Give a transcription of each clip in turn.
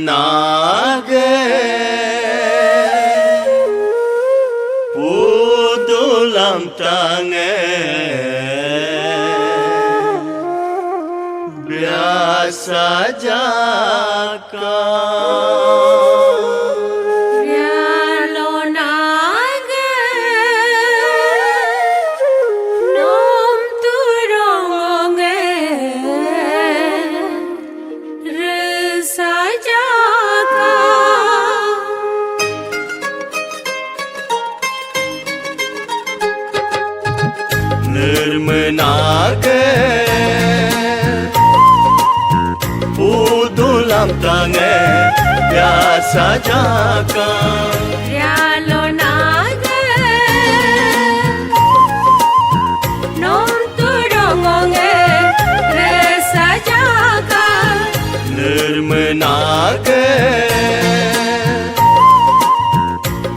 Nirmenage pudulam tange biasa jaka Nirmenage pudulam tange biasa jaka Rialonage nom turongonge resa jaka Nirmenage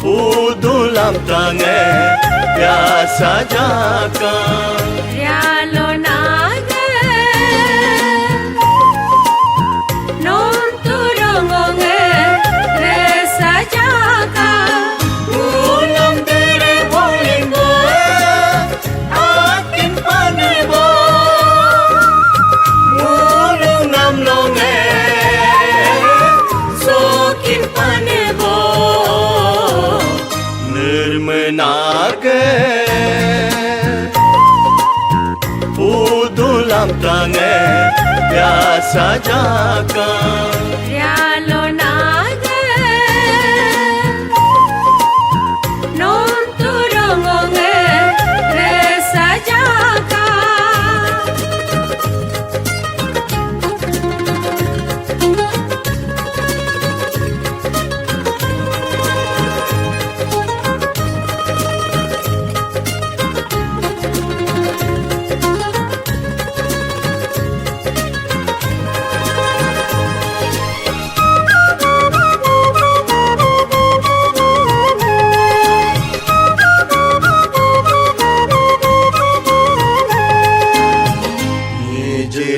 pudulam tange biasa jaka Rialonage nom turongonge resa jaka Ulam dere bolingo akin panebo Mulung namlonge sokin panebo Nirmenage pudulam tange biasa jaka Rialonage nom turongonge resa jaka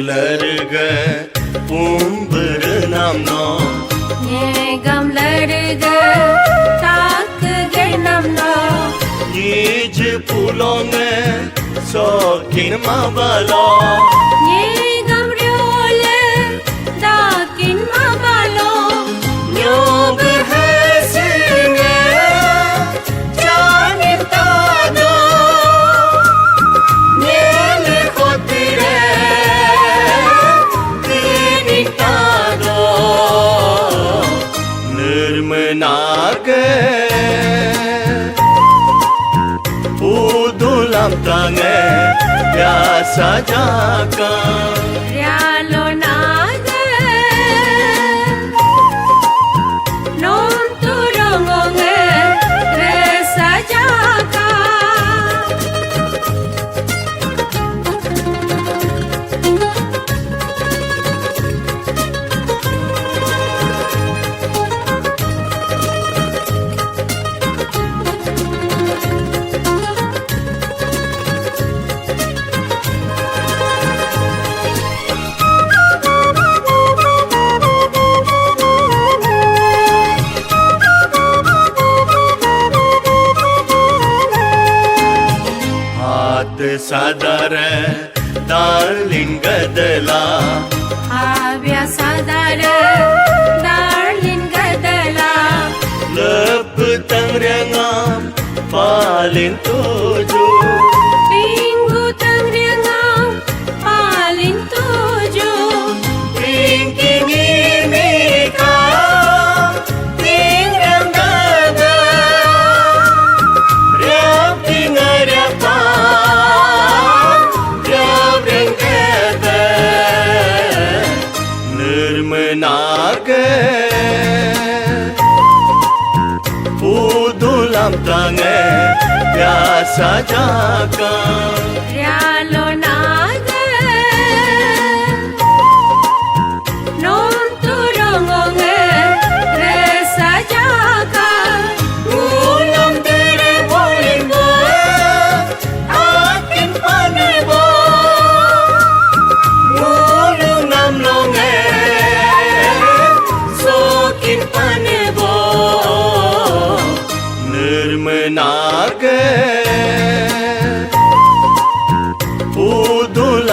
Larga berenamno Nyegam larga tak genamno Nije pulonge sokin mabalo Nyegam riole dakin mabalo Nyob hasine janin tado Nyele khotire Nirmenage pudulam tange biasa jaka Rialonage nom turongonge resa jaka sadare darling gadala Avya sadare darling gadala lep tangrengam palin tuju Minggu tangrengam palin tuju King ini ka tingrang gada Riap tingarap Nirmenage pudulam tange biasa jaka Rialonage nom turongonge resa jaka Ulam dere bolingo akin panebo Mulung namlonge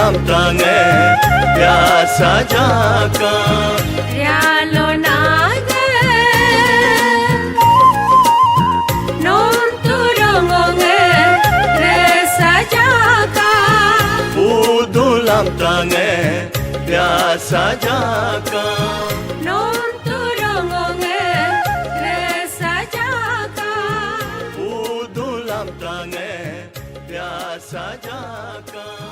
dalam tangan biasa jaga Rialo naga Non turongonge resa jaga dalam tangan biasa jaga Non turongonge resa jaga dalam tangan biasa jaga